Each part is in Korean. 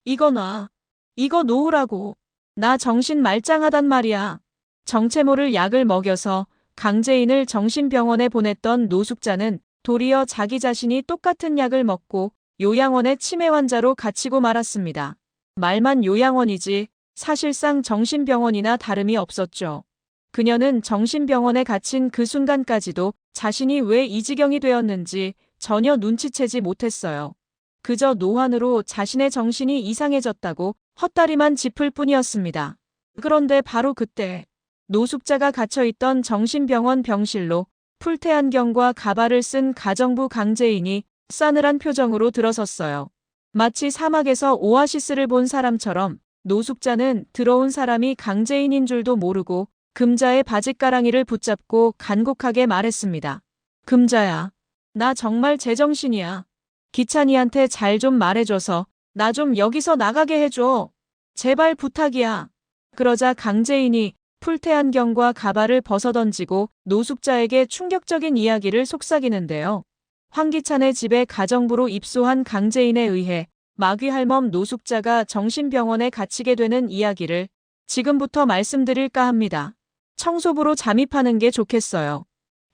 이거 놔. 이거 놓으라고. 나 정신 말짱하단 말이야. 정체 모를 약을 먹여서 강재인을 정신병원에 보냈던 노숙자는 도리어 자기 자신이 똑같은 약을 먹고 요양원의 치매 환자로 갇히고 말았습니다. 말만 요양원이지 사실상 정신병원이나 다름이 없었죠. 그녀는 정신병원에 갇힌 그 순간까지도 자신이 왜 이 지경이 되었는지 전혀 눈치채지 못했어요. 그저 노환으로 자신의 정신이 이상해졌다고 헛다리만 짚을 뿐이었습니다. 그런데 바로 그때 노숙자가 갇혀있던 정신병원 병실로 풀테 안경과 가발을 쓴 가정부 강재인이 싸늘한 표정으로 들어섰어요. 마치 사막에서 오아시스를 본 사람처럼 노숙자는 들어온 사람이 강재인인 줄도 모르고 금자의 바짓가랑이를 붙잡고 간곡하게 말했습니다. 금자야, 나 정말 제정신이야. 기찬이한테 잘 좀 말해줘서 나 좀 여기서 나가게 해줘. 제발 부탁이야. 그러자 강재인이 풀테 안경과 가발을 벗어던지고 노숙자에게 충격적인 이야기를 속삭이는데요. 황기찬의 집에 가정부로 입소한 강재인에 의해 마귀할멈 노숙자가 정신병원에 갇히게 되는 이야기를 지금부터 말씀드릴까 합니다. 청소부로 잠입하는 게 좋겠어요.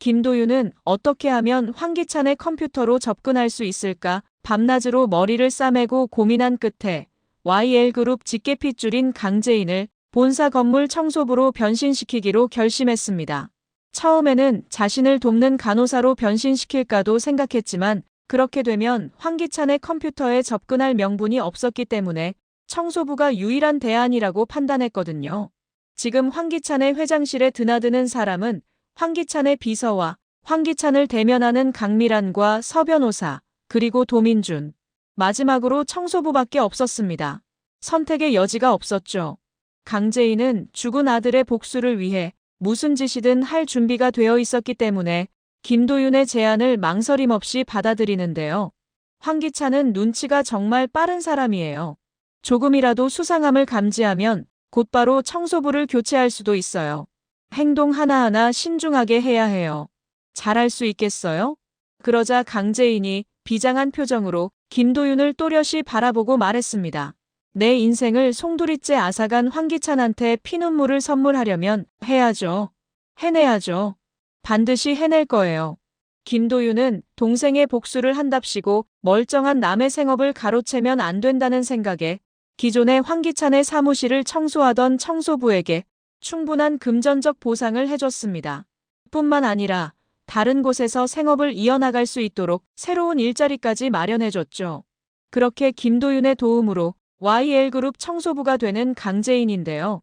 김도윤은 어떻게 하면 황기찬의 컴퓨터로 접근할 수 있을까 밤낮으로 머리를 싸매고 고민한 끝에 YL그룹 직계핏줄인 강재인을 본사 건물 청소부로 변신시키기로 결심했습니다. 처음에는 자신을 돕는 간호사로 변신시킬까도 생각했지만 그렇게 되면 황기찬의 컴퓨터에 접근할 명분이 없었기 때문에 청소부가 유일한 대안이라고 판단했거든요. 지금 황기찬의 회장실에 드나드는 사람은 황기찬의 비서와 황기찬을 대면하는 강미란과 서 변호사, 그리고 도민준. 마지막으로 청소부밖에 없었습니다. 선택의 여지가 없었죠. 강재인은 죽은 아들의 복수를 위해 무슨 짓이든 할 준비가 되어 있었기 때문에 김도윤의 제안을 망설임 없이 받아들이는데요. 황기찬은 눈치가 정말 빠른 사람이에요. 조금이라도 수상함을 감지하면 곧바로 청소부를 교체할 수도 있어요. 행동 하나하나 신중하게 해야 해요. 잘할 수 있겠어요? 그러자 강재인이 비장한 표정으로 김도윤을 또렷이 바라보고 말했습니다. 내 인생을 송두리째 앗아간 황기찬한테 피눈물을 선물하려면 해야죠. 해내야죠. 반드시 해낼 거예요. 김도윤은 동생의 복수를 한답시고 멀쩡한 남의 생업을 가로채면 안 된다는 생각에 기존의 황기찬의 사무실을 청소하던 청소부에게 충분한 금전적 보상을 해줬습니다. 뿐만 아니라 다른 곳에서 생업을 이어나갈 수 있도록 새로운 일자리까지 마련해줬죠. 그렇게 김도윤의 도움으로 YL그룹 청소부가 되는 강재인인데요.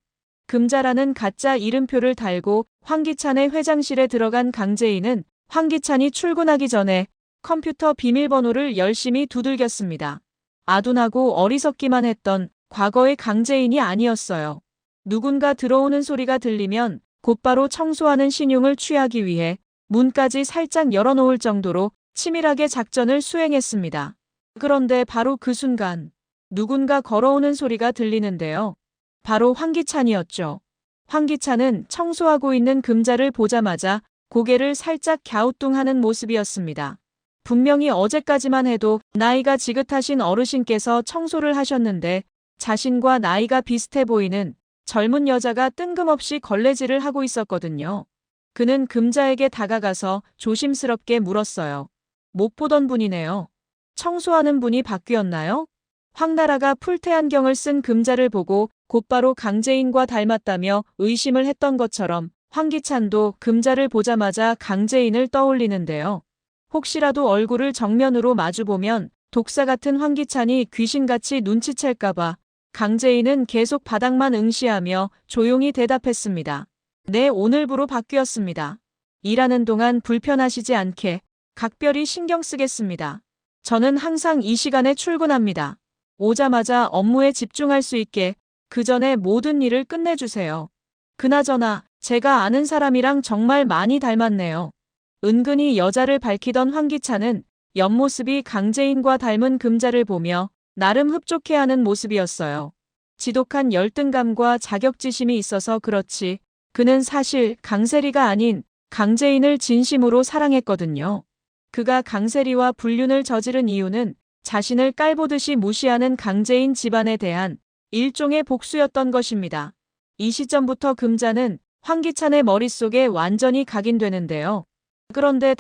금자라는 가짜 이름표를 달고 황기찬의 회장실에 들어간 강재인은 황기찬이 출근하기 전에 컴퓨터 비밀번호를 열심히 두들겼습니다. 아둔하고 어리석기만 했던 과거의 강재인이 아니었어요. 누군가 들어오는 소리가 들리면 곧바로 청소하는 신용을 취하기 위해 문까지 살짝 열어놓을 정도로 치밀하게 작전을 수행했습니다. 그런데 바로 그 순간 누군가 걸어오는 소리가 들리는데요. 바로 황기찬이었죠. 황기찬은 청소하고 있는 금자를 보자마자 고개를 살짝 갸우뚱하는 모습이었습니다. 분명히 어제까지만 해도 나이가 지긋하신 어르신께서 청소를 하셨는데 자신과 나이가 비슷해 보이는 젊은 여자가 뜬금없이 걸레질을 하고 있었거든요. 그는 금자에게 다가가서 조심스럽게 물었어요. 못 보던 분이네요. 청소하는 분이 바뀌었나요? 황나라가 풀테 안경을 쓴 금자를 보고 곧바로 강재인과 닮았다며 의심을 했던 것처럼 황기찬도 금자를 보자마자 강재인을 떠올리는데요. 혹시라도 얼굴을 정면으로 마주보면 독사 같은 황기찬이 귀신같이 눈치챌까봐 강재인은 계속 바닥만 응시하며 조용히 대답했습니다. 네, 오늘부로 바뀌었습니다. 일하는 동안 불편하시지 않게 각별히 신경 쓰겠습니다. 저는 항상 이 시간에 출근합니다. 오자마자 업무에 집중할 수 있게 그 전에 모든 일을 끝내주세요. 그나저나 제가 아는 사람이랑 정말 많이 닮았네요. 은근히 여자를 밝히던 황기찬은 옆모습이 강재인과 닮은 금자를 보며 나름 흡족해하는 모습이었어요. 지독한 열등감과 자격지심이 있어서 그렇지 그는 사실 강세리가 아닌 강재인을 진심으로 사랑했거든요. 그가 강세리와 불륜을 저지른 이유는 자신을 깔보듯이 무시하는 강재인 집안에 대한 일종의 복수였던 것입니다. 이 시점부터 금자는 황기찬의 머릿속에 완전히 각인되는데요. 그런데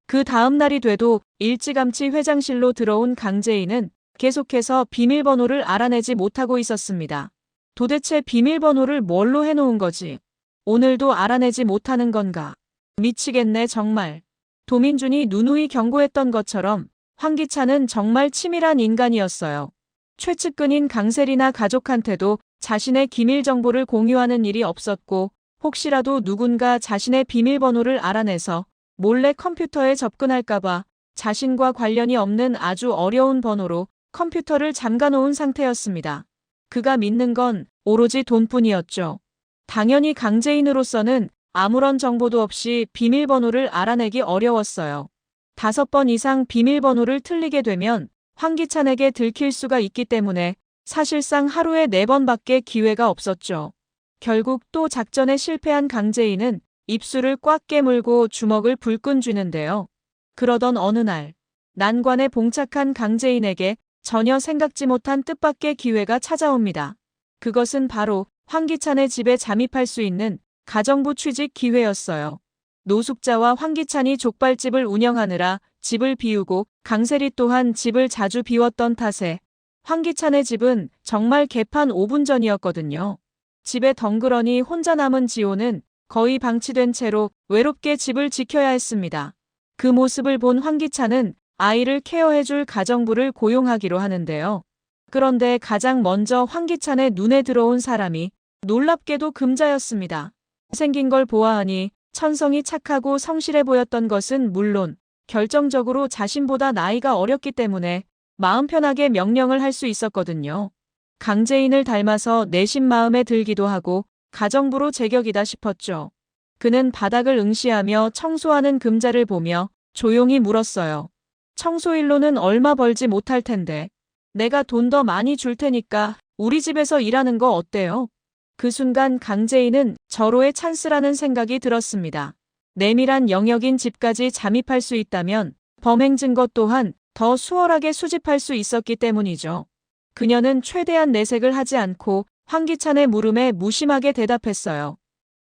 그 다음 날이 돼도 일찌감치 회장실로 들어온 강재인은 계속해서 비밀번호를 알아내지 못하고 있었습니다. 도대체 비밀번호를 뭘로 해놓은 거지? 오늘도 알아내지 못하는 건가? 미치겠네 정말. 도민준이 누누이 경고했던 것처럼 황기찬은 정말 치밀한 인간이었어요. 최측근인 강세리나 가족한테도 자신의 기밀 정보를 공유하는 일이 없었고 혹시라도 누군가 자신의 비밀번호를 알아내서 몰래 컴퓨터에 접근할까봐 자신과 관련이 없는 아주 어려운 번호로 컴퓨터를 잠가놓은 상태였습니다. 그가 믿는 건 오로지 돈뿐이었죠. 당연히 강재인으로서는 아무런 정보도 없이 비밀번호를 알아내기 어려웠어요. 5번 이상 비밀번호를 틀리게 되면 황기찬에게 들킬 수가 있기 때문에 사실상 하루에 4번밖에 기회가 없었죠. 결국 또 작전에 실패한 강재인은 입술을 꽉 깨물고 주먹을 불끈 쥐는데요. 그러던 어느 날 난관에 봉착한 강재인에게 전혀 생각지 못한 뜻밖의 기회가 찾아옵니다. 그것은 바로 황기찬의 집에 잠입할 수 있는 가정부 취직 기회였어요. 노숙자와 황기찬이 족발집을 운영하느라 집을 비우고 강세리 또한 집을 자주 비웠던 탓에 황기찬의 집은 정말 개판 5분 전이었거든요. 집에 덩그러니 혼자 남은 지호는 거의 방치된 채로 외롭게 집을 지켜야 했습니다. 그 모습을 본 황기찬은 아이를 케어해줄 가정부를 고용하기로 하는데요. 그런데 가장 먼저 황기찬의 눈에 들어온 사람이 놀랍게도 금자였습니다. 생긴 걸 보아하니 천성이 착하고 성실해 보였던 것은 물론 결정적으로 자신보다 나이가 어렸기 때문에 마음 편하게 명령을 할 수 있었거든요. 강재인을 닮아서 내심 마음에 들기도 하고 가정부로 제격이다 싶었죠. 그는 바닥을 응시하며 청소하는 금자를 보며 조용히 물었어요. 청소일로는 얼마 벌지 못할 텐데 내가 돈 더 많이 줄 테니까 우리 집에서 일하는 거 어때요? 그 순간 강재인은 절호의 찬스라는 생각이 들었습니다. 내밀한 영역인 집까지 잠입할 수 있다면 범행 증거 또한 더 수월하게 수집할 수 있었기 때문이죠. 그녀는 최대한 내색을 하지 않고 황기찬의 물음에 무심하게 대답했어요.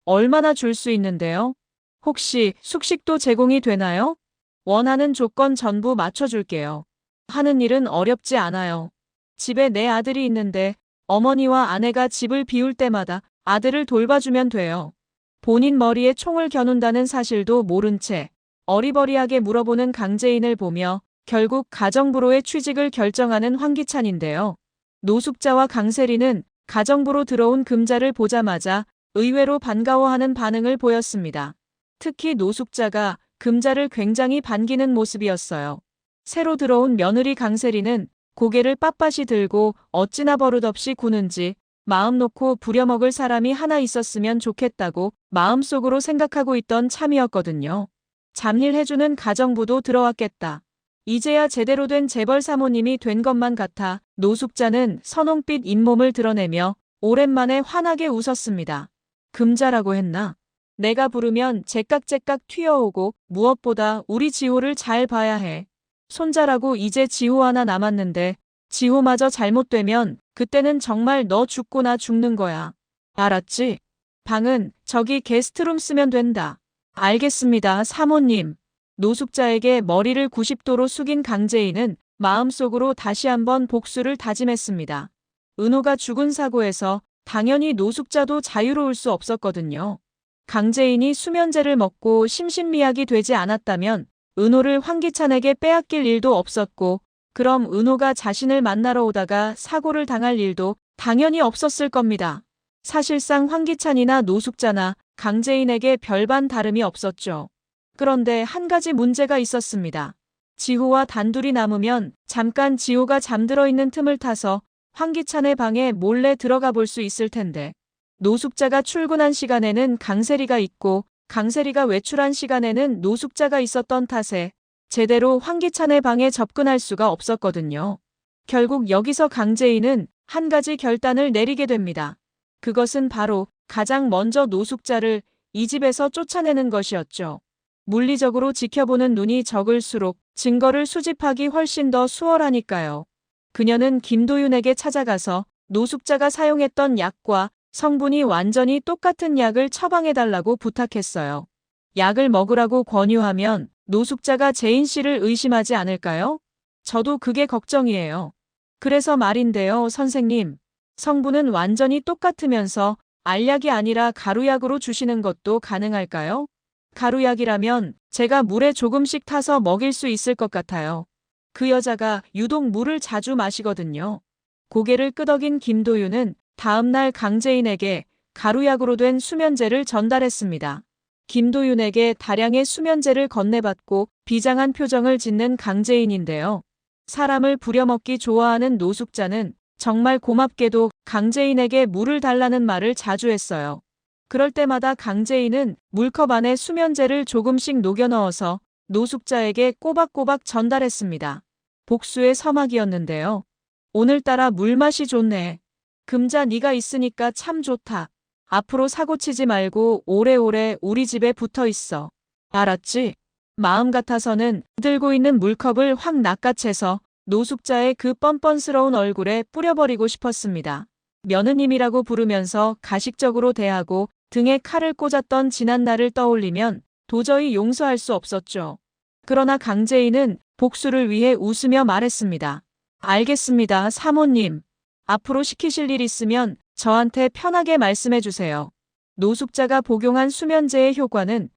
얼마나 줄 수 있는데요? 혹시 숙식도 제공이 되나요? 원하는 조건 전부 맞춰줄게요. 하는 일은 어렵지 않아요. 집에 내 아들이 있는데 어머니와 아내가 집을 비울 때마다 아들을 돌봐주면 돼요. 본인 머리에 총을 겨눈다는 사실도 모른 채 어리버리하게 물어보는 강재인을 보며 결국 가정부로의 취직을 결정하는 황기찬인데요. 노숙자와 강세리는 가정부로 들어온 금자를 보자마자 의외로 반가워하는 반응을 보였습니다. 특히 노숙자가 금자를 굉장히 반기는 모습이었어요. 새로 들어온 며느리 강세리는 고개를 빳빳이 들고 어찌나 버릇없이 구는지 마음 놓고 부려먹을 사람이 하나 있었으면 좋겠다고 마음속으로 생각하고 있던 참이었거든요. 잡일해주는 가정부도 들어왔겠다. 이제야 제대로 된 재벌 사모님이 된 것만 같아 노숙자는 선홍빛 잇몸을 드러내며 오랜만에 환하게 웃었습니다. 금자라고 했나? 내가 부르면 제깍제깍 튀어오고 무엇보다 우리 지호를 잘 봐야 해. 손자라고 이제 지호 하나 남았는데 지호마저 잘못되면 그때는 정말 너 죽고나 죽는 거야. 알았지? 방은 저기 게스트룸 쓰면 된다. 알겠습니다, 사모님. 노숙자에게 머리를 90도로 숙인 강재인은 마음속으로 다시 한번 복수를 다짐했습니다. 은호가 죽은 사고에서 당연히 노숙자도 자유로울 수 없었거든요. 강재인이 수면제를 먹고 심신미약이 되지 않았다면 은호를 황기찬에게 빼앗길 일도 없었고 그럼 은호가 자신을 만나러 오다가 사고를 당할 일도 당연히 없었을 겁니다. 사실상 황기찬이나 노숙자나 강재인에게 별반 다름이 없었죠. 그런데 한 가지 문제가 있었습니다. 지호와 단둘이 남으면 잠깐 지호가 잠들어 있는 틈을 타서 황기찬의 방에 몰래 들어가 볼 수 있을 텐데 노숙자가 출근한 시간에는 강세리가 있고 강세리가 외출한 시간에는 노숙자가 있었던 탓에 제대로 황기찬의 방에 접근할 수가 없었거든요. 결국 여기서 강재인은 한 가지 결단을 내리게 됩니다. 그것은 바로 가장 먼저 노숙자를 이 집에서 쫓아내는 것이었죠. 물리적으로 지켜보는 눈이 적을수록 증거를 수집하기 훨씬 더 수월하니까요. 그녀는 김도윤에게 찾아가서 노숙자가 사용했던 약과 성분이 완전히 똑같은 약을 처방해달라고 부탁했어요. 약을 먹으라고 권유하면 노숙자가 제인 씨를 의심하지 않을까요? 저도 그게 걱정이에요. 그래서 말인데요, 선생님. 성분은 완전히 똑같으면서 알약이 아니라 가루약으로 주시는 것도 가능할까요? 가루약이라면 제가 물에 조금씩 타서 먹일 수 있을 것 같아요. 그 여자가 유독 물을 자주 마시거든요. 고개를 끄덕인 김도윤은 다음날 강재인에게 가루약으로 된 수면제를 전달했습니다. 김도윤에게 다량의 수면제를 건네받고 비장한 표정을 짓는 강재인인데요. 사람을 부려먹기 좋아하는 노숙자는 정말 고맙게도 강재인에게 물을 달라는 말을 자주 했어요. 그럴 때마다 강재인은 물컵 안에 수면제를 조금씩 녹여 넣어서 노숙자에게 꼬박꼬박 전달했습니다. 복수의 서막이었는데요. 오늘따라 물맛이 좋네. 금자 네가 있으니까 참 좋다. 앞으로 사고치지 말고 오래오래 우리 집에 붙어 있어. 알았지? 마음 같아서는 들고 있는 물컵을 확 낚아채서 노숙자의 그 뻔뻔스러운 얼굴에 뿌려버리고 싶었습니다. 며느님이라고 부르면서 가식적으로 대하고 등에 칼을 꽂았던 지난 날을 떠올리면 도저히 용서할 수 없었죠. 그러나 강재인은 복수를 위해 웃으며 말했습니다. 알겠습니다, 사모님. 앞으로 시키실 일 있으면 저한테 편하게 말씀해 주세요. 노숙자가 복용한 수면제의 효과는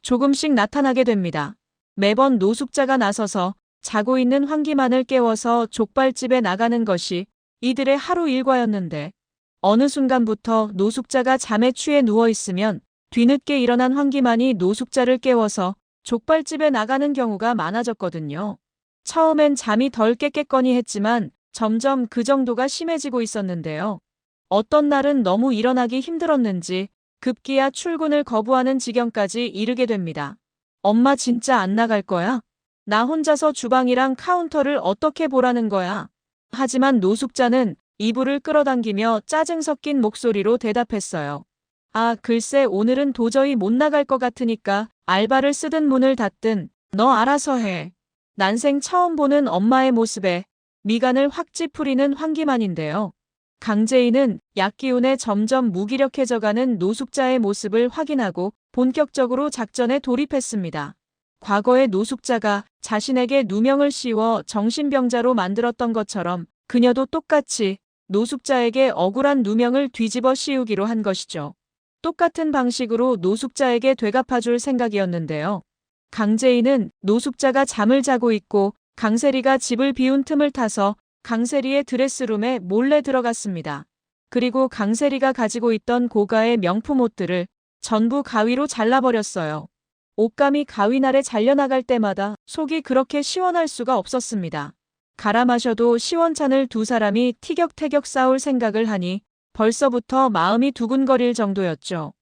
조금씩 나타나게 됩니다. 매번 노숙자가 나서서 자고 있는 환기만을 깨워서 족발집에 나가는 것이 이들의 하루 일과였는데 어느 순간부터 노숙자가 잠에 취해 누워있으면 뒤늦게 일어난 환기만이 노숙자를 깨워서 족발집에 나가는 경우가 많아졌거든요. 처음엔 잠이 덜 깼겠거니 했지만 점점 그 정도가 심해지고 있었는데요. 어떤 날은 너무 일어나기 힘들었는지 급기야 출근을 거부하는 지경까지 이르게 됩니다. 엄마 진짜 안 나갈 거야? 나 혼자서 주방이랑 카운터를 어떻게 보라는 거야? 하지만 노숙자는 이불을 끌어당기며 짜증 섞인 목소리로 대답했어요. 아, 글쎄 오늘은 도저히 못 나갈 것 같으니까 알바를 쓰든 문을 닫든 너 알아서 해. 난생 처음 보는 엄마의 모습에 미간을 확 찌푸리는 환기만인데요. 강재인은 약기운에 점점 무기력해져가는 노숙자의 모습을 확인하고 본격적으로 작전에 돌입했습니다. 과거의 노숙자가 자신에게 누명을 씌워 정신병자로 만들었던 것처럼 그녀도 똑같이 노숙자에게 억울한 누명을 뒤집어 씌우기로 한 것이죠. 똑같은 방식으로 노숙자에게 되갚아줄 생각이었는데요. 강재인은 노숙자가 잠을 자고 있고 강세리가 집을 비운 틈을 타서 강세리의 드레스룸에 몰래 들어갔습니다. 그리고 강세리가 가지고 있던 고가의 명품 옷들을 전부 가위로 잘라버렸어요. 옷감이 가위날에 잘려나갈 때마다 속이 그렇게 시원할 수가 없었습니다. 갈아 마셔도 시원찮을 두 사람이 티격태격 싸울 생각을 하니 벌써부터 마음이 두근거릴 정도였죠.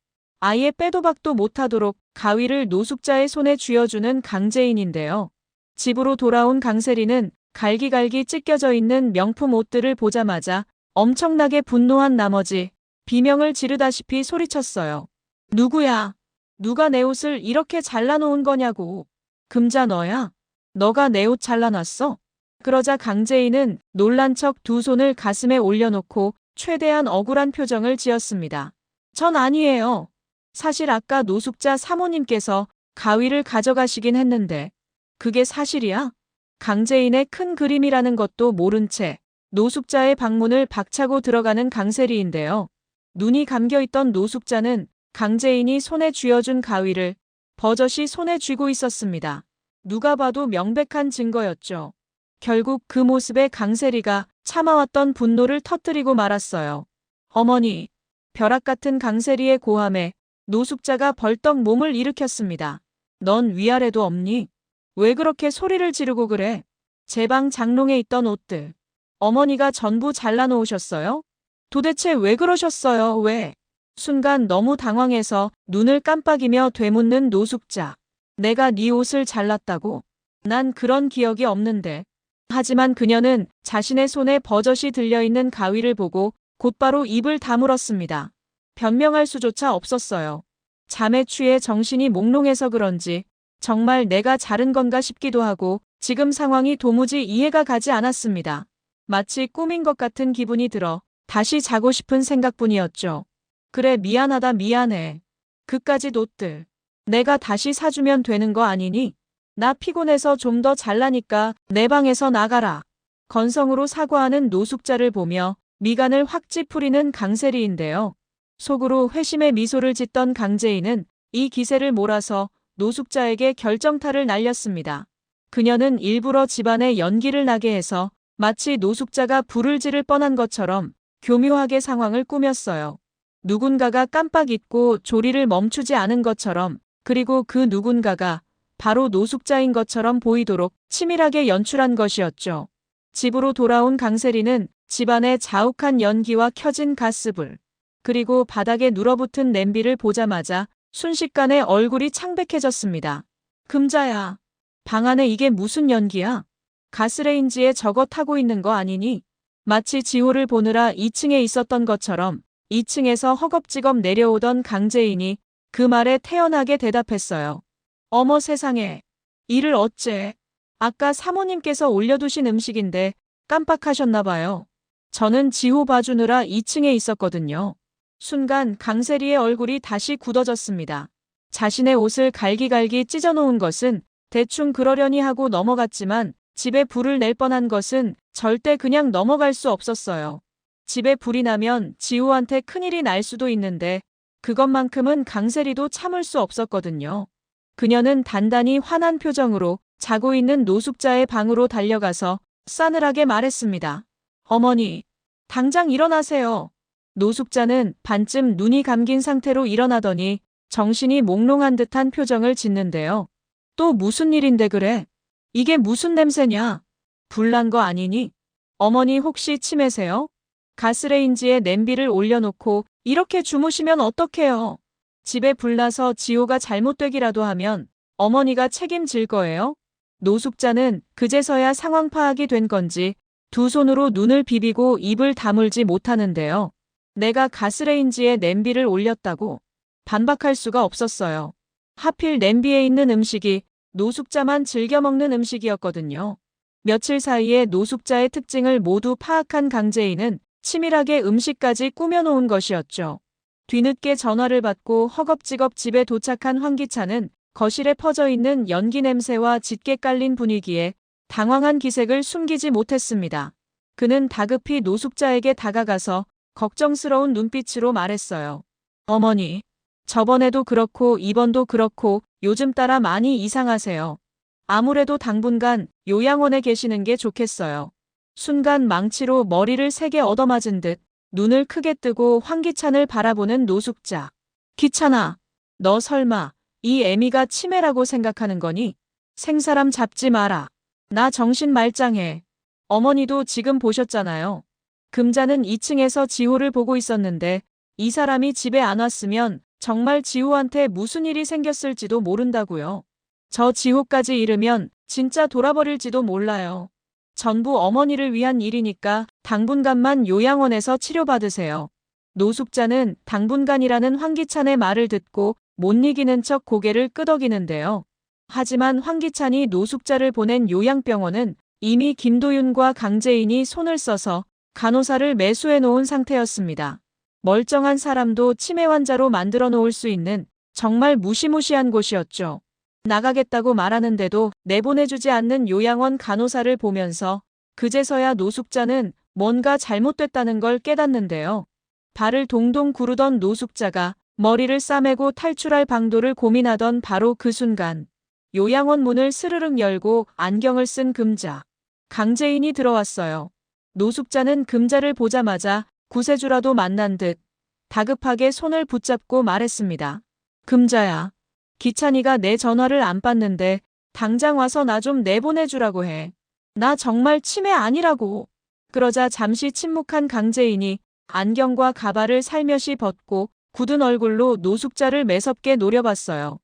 아예 빼도 박도 못하도록 가위를 노숙자의 손에 쥐어주는 강재인인데요. 집으로 돌아온 강세리는 갈기갈기 찢겨져 있는 명품 옷들을 보자마자 엄청나게 분노한 나머지 비명을 지르다시피 소리쳤어요. 누구야? 누가 내 옷을 이렇게 잘라놓은 거냐고. 금자 너야? 너가 내 옷 잘라놨어? 그러자 강재인은 놀란 척 두 손을 가슴에 올려놓고 최대한 억울한 표정을 지었습니다. 전 아니에요. 사실 아까 노숙자 사모님께서 가위를 가져가시긴 했는데 그게 사실이야? 강재인의 큰 그림이라는 것도 모른 채 노숙자의 방문을 박차고 들어가는 강세리인데요. 눈이 감겨있던 노숙자는 강재인이 손에 쥐어준 가위를 버젓이 손에 쥐고 있었습니다. 누가 봐도 명백한 증거였죠. 결국 그 모습에 강세리가 참아왔던 분노를 터뜨리고 말았어요. 어머니, 벼락 같은 강세리의 고함에 노숙자가 벌떡 몸을 일으켰습니다. 넌 위아래도 없니? 왜 그렇게 소리를 지르고 그래? 제 방 장롱에 있던 옷들. 어머니가 전부 잘라놓으셨어요? 도대체 왜 그러셨어요? 왜? 순간 너무 당황해서 눈을 깜빡이며 되묻는 노숙자. 내가 네 옷을 잘랐다고? 난 그런 기억이 없는데. 하지만 그녀는 자신의 손에 버젓이 들려있는 가위를 보고 곧바로 입을 다물었습니다. 변명할 수조차 없었어요. 잠에 취해 정신이 몽롱해서 그런지 정말 내가 자른 건가 싶기도 하고 지금 상황이 도무지 이해가 가지 않았습니다. 마치 꿈인 것 같은 기분이 들어 다시 자고 싶은 생각뿐이었죠. 그래, 미안하다, 미안해. 그까짓 옷들 내가 다시 사주면 되는 거 아니니? 나 피곤해서 좀 더 잘라니까 내 방에서 나가라. 건성으로 사과하는 노숙자를 보며 미간을 확 찌푸리는 강세리인데요. 속으로 회심의 미소를 짓던 강재인은 이 기세를 몰아서 노숙자에게 결정타를 날렸습니다. 그녀는 일부러 집안에 연기를 나게 해서 마치 노숙자가 불을 지를 뻔한 것처럼 교묘하게 상황을 꾸몄어요. 누군가가 깜빡 잊고 조리를 멈추지 않은 것처럼, 그리고 그 누군가가 바로 노숙자인 것처럼 보이도록 치밀하게 연출한 것이었죠. 집으로 돌아온 강세리는 집안의 자욱한 연기와 켜진 가스불, 그리고 바닥에 눌어붙은 냄비를 보자마자 순식간에 얼굴이 창백해졌습니다. 금자야, 방 안에 이게 무슨 연기야? 가스레인지에 저거 타고 있는 거 아니니? 마치 지호를 보느라 2층에 있었던 것처럼 2층에서 허겁지겁 내려오던 강재인이 그 말에 태연하게 대답했어요. 어머 세상에, 이를 어째? 아까 사모님께서 올려두신 음식인데 깜빡하셨나 봐요. 저는 지호 봐주느라 2층에 있었거든요. 순간 강세리의 얼굴이 다시 굳어졌습니다. 자신의 옷을 갈기갈기 찢어놓은 것은 대충 그러려니 하고 넘어갔지만 집에 불을 낼 뻔한 것은 절대 그냥 넘어갈 수 없었어요. 집에 불이 나면 지호한테 큰일이 날 수도 있는데 그것만큼은 강세리도 참을 수 없었거든요. 그녀는 단단히 화난 표정으로 자고 있는 노숙자의 방으로 달려가서 싸늘하게 말했습니다. 어머니, 당장 일어나세요. 노숙자는 반쯤 눈이 감긴 상태로 일어나더니 정신이 몽롱한 듯한 표정을 짓는데요. 또 무슨 일인데 그래? 이게 무슨 냄새냐? 불난 거 아니니? 어머니 혹시 치매세요? 가스레인지에 냄비를 올려놓고 이렇게 주무시면 어떡해요? 집에 불나서 지호가 잘못되기라도 하면 어머니가 책임질 거예요? 노숙자는 그제서야 상황 파악이 된 건지 두 손으로 눈을 비비고 입을 다물지 못하는데요. 내가 가스레인지에 냄비를 올렸다고 반박할 수가 없었어요. 하필 냄비에 있는 음식이 노숙자만 즐겨 먹는 음식이었거든요. 며칠 사이에 노숙자의 특징을 모두 파악한 강재인은 치밀하게 음식까지 꾸며놓은 것이었죠. 뒤늦게 전화를 받고 허겁지겁 집에 도착한 황기찬은 거실에 퍼져있는 연기 냄새와 짙게 깔린 분위기에 당황한 기색을 숨기지 못했습니다. 그는 다급히 노숙자에게 다가가서 걱정스러운 눈빛으로 말했어요. 어머니, 저번에도 그렇고 이번도 그렇고 요즘 따라 많이 이상하세요. 아무래도 당분간 요양원에 계시는 게 좋겠어요. 순간 망치로 머리를 세게 얻어맞은 듯 눈을 크게 뜨고 황기찬을 바라보는 노숙자. 기찬아, 너 설마 이 애미가 치매라고 생각하는 거니? 생사람 잡지 마라. 나 정신 말짱해. 어머니도 지금 보셨잖아요. 금자는 2층에서 지호를 보고 있었는데 이 사람이 집에 안 왔으면 정말 지호한테 무슨 일이 생겼을지도 모른다고요. 저 지호까지 잃으면 진짜 돌아버릴지도 몰라요. 전부 어머니를 위한 일이니까 당분간만 요양원에서 치료받으세요. 노숙자는 당분간이라는 황기찬의 말을 듣고 못 이기는 척 고개를 끄덕이는데요. 하지만 황기찬이 노숙자를 보낸 요양병원은 이미 김도윤과 강재인이 손을 써서 간호사를 매수해 놓은 상태였습니다. 멀쩡한 사람도 치매 환자로 만들어 놓을 수 있는 정말 무시무시한 곳이었죠. 나가겠다고 말하는데도 내보내주지 않는 요양원 간호사를 보면서 그제서야 노숙자는 뭔가 잘못됐다는 걸 깨닫는데요. 발을 동동 구르던 노숙자가 머리를 싸매고 탈출할 방도를 고민하던 바로 그 순간 요양원 문을 스르륵 열고 안경을 쓴 금자. 강재인이 들어왔어요. 노숙자는 금자를 보자마자 구세주라도 만난 듯 다급하게 손을 붙잡고 말했습니다. 금자야, 기찬이가 내 전화를 안 받는데 당장 와서 나 좀 내보내주라고 해. 나 정말 치매 아니라고. 그러자 잠시 침묵한 강재인이 안경과 가발을 살며시 벗고 굳은 얼굴로 노숙자를 매섭게 노려봤어요.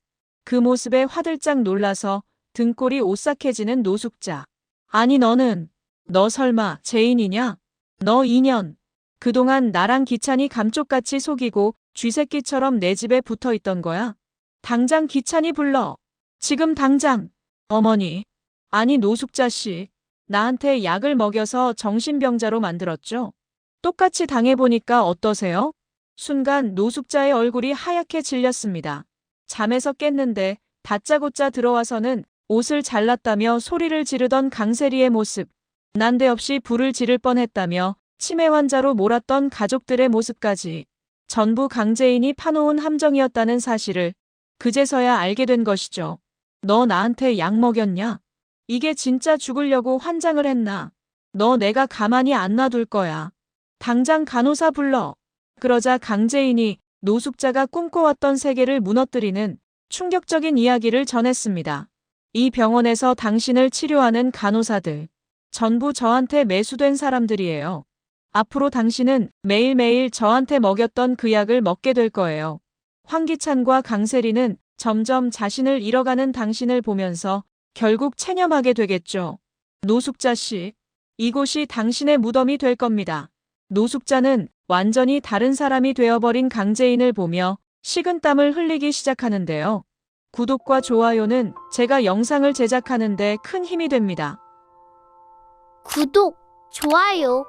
그 모습에 화들짝 놀라서 등골이 오싹해지는 노숙자. 아니 너 설마 재인이냐? 너 2년 그동안 나랑 기찬이 감쪽같이 속이고 쥐새끼처럼 내 집에 붙어 있던 거야. 당장 기찬이 불러. 지금 당장. 어머니. 아니 노숙자 씨. 나한테 약을 먹여서 정신병자로 만들었죠. 똑같이 당해보니까 어떠세요? 순간 노숙자의 얼굴이 하얗게 질렸습니다. 잠에서 깼는데 다짜고짜 들어와서는 옷을 잘랐다며 소리를 지르던 강세리의 모습. 난데없이 불을 지를 뻔했다며 치매 환자로 몰았던 가족들의 모습까지. 전부 강재인이 파놓은 함정이었다는 사실을 그제서야 알게 된 것이죠. 너 나한테 약 먹였냐? 이게 진짜 죽으려고 환장을 했나? 너 내가 가만히 안 놔둘 거야. 당장 간호사 불러. 그러자 강재인이 노숙자가 꿈꿔왔던 세계를 무너뜨리는 충격적인 이야기를 전했습니다. 이 병원에서 당신을 치료하는 간호사들. 전부 저한테 매수된 사람들이에요. 앞으로 당신은 매일매일 저한테 먹였던 그 약을 먹게 될 거예요. 황기찬과 강세리는 점점 자신을 잃어가는 당신을 보면서 결국 체념하게 되겠죠. 노숙자 씨, 이곳이 당신의 무덤이 될 겁니다. 노숙자는 완전히 다른 사람이 되어버린 강재인을 보며 식은땀을 흘리기 시작하는데요. 구독과 좋아요는 제가 영상을 제작하는 데 큰 힘이 됩니다. 구독, 좋아요